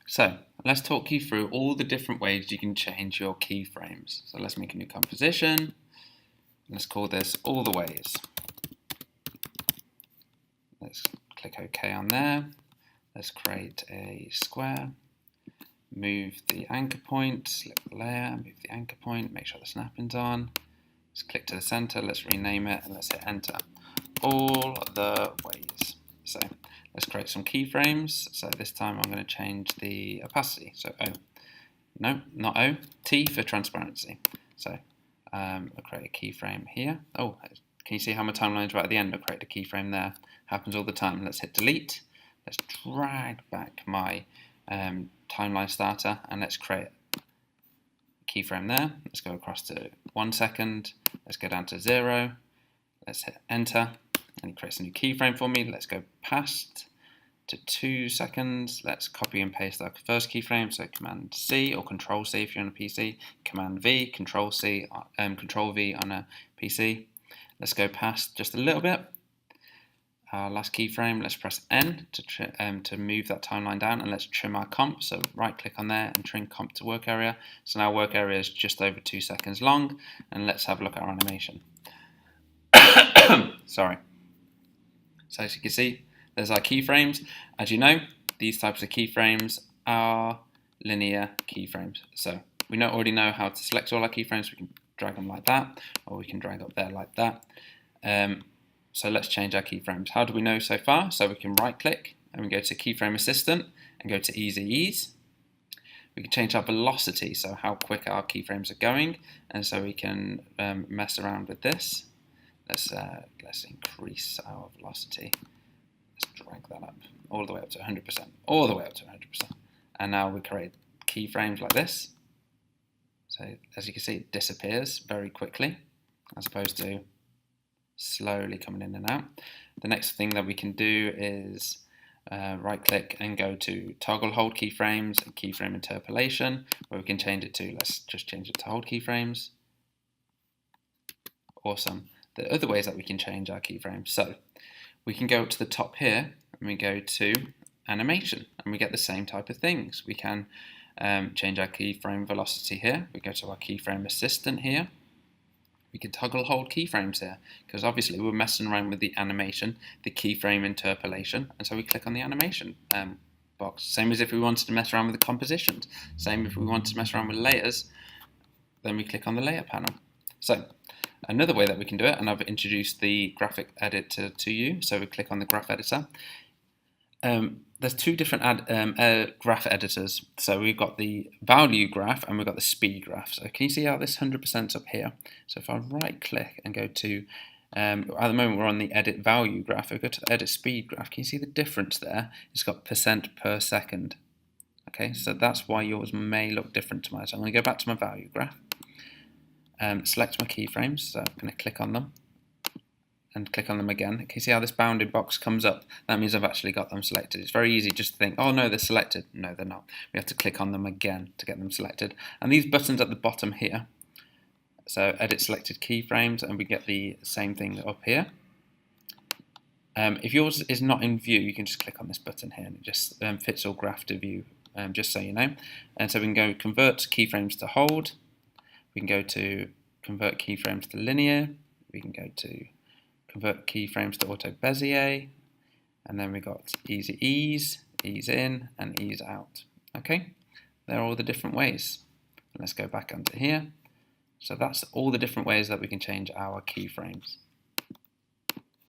So let's talk you through all the different ways you can change your keyframes. So let's make a new composition. Let's call this all the ways. Let's click OK on there. Let's create a square. Move the anchor point, select the layer, move the anchor point, make sure the snapping's on. Let's click to the center, let's rename it, and let's hit enter. All the ways. So let's create some keyframes. So this time I'm going to change the opacity. So O. No, not O. T for transparency. So I'll create a keyframe here. Oh, can you see how my timeline's right at the end? I'll create a keyframe there. Happens all the time. Let's hit delete. Let's drag back my timeline starter and let's create a keyframe there. Let's go across to 1 second. Let's go down to 0. Let's hit enter and it creates a new keyframe for me. Let's go past to 2 seconds. Let's copy and paste our first keyframe. So Command C or Control C if you're on a PC. Command V, Control C, Control V on a PC. Let's go past just a little bit. Our last keyframe, let's press N to move that timeline down, and let's trim our comp. So right click on there and trim comp to work area. So now work area is just over 2 seconds long, and let's have a look at our animation. Sorry. So as you can see, there's our keyframes. As you know, these types of keyframes are linear keyframes. So we already know how to select all our keyframes. We can drag them like that, or we can drag up there like that. So let's change our keyframes. How do we know so far? So we can right click and we go to Keyframe Assistant and go to Easy Ease. We can change our velocity, so how quick our keyframes are going, and so we can mess around with this. Let's increase our velocity. Let's drag that up all the way up to 100%, all the way up to 100%. And now we create keyframes like this. So as you can see, it disappears very quickly as opposed to slowly coming in and out. The next thing that we can do is right click and go to toggle hold keyframes and keyframe interpolation, where we can change it to, let's just change it to hold keyframes. Awesome. The other ways that we can change our keyframes, so we can go up to the top here and we go to animation and we get the same type of things. We can change our keyframe velocity here. We go to our keyframe assistant here. We can toggle hold keyframes here because obviously we're messing around with the animation, the keyframe interpolation, and so we click on the animation box. Same as if we wanted to mess around with the compositions. Same if we wanted to mess around with layers, then we click on the layer panel. So another way that we can do it, and I've introduced the graphic editor to you, so we click on the graph editor. There's two different graph editors. So we've got the value graph and we've got the speed graph. So can you see how this 100% up here? So if I right click and go to, at the moment we're on the edit value graph, if I go to the edit speed graph, can you see the difference there? It's got percent per second. Okay, so that's why yours may look different to mine. So I'm going to go back to my value graph, select my keyframes, so I'm going to click on them. And click on them again. Can you see how this bounded box comes up? That means I've actually got them selected. It's very easy just to think, oh no, they're selected. No, they're not. We have to click on them again to get them selected. And these buttons at the bottom here, so edit selected keyframes, and we get the same thing up here. If yours is not in view, you can just click on this button here and it just fits all graph to view, just so you know. And so we can go convert keyframes to hold. We can go to convert keyframes to linear. We can go to convert keyframes to auto Bezier, and then we got easy ease, ease in, and ease out. Okay, they're all the different ways. Let's go back under here. So that's all the different ways that we can change our keyframes.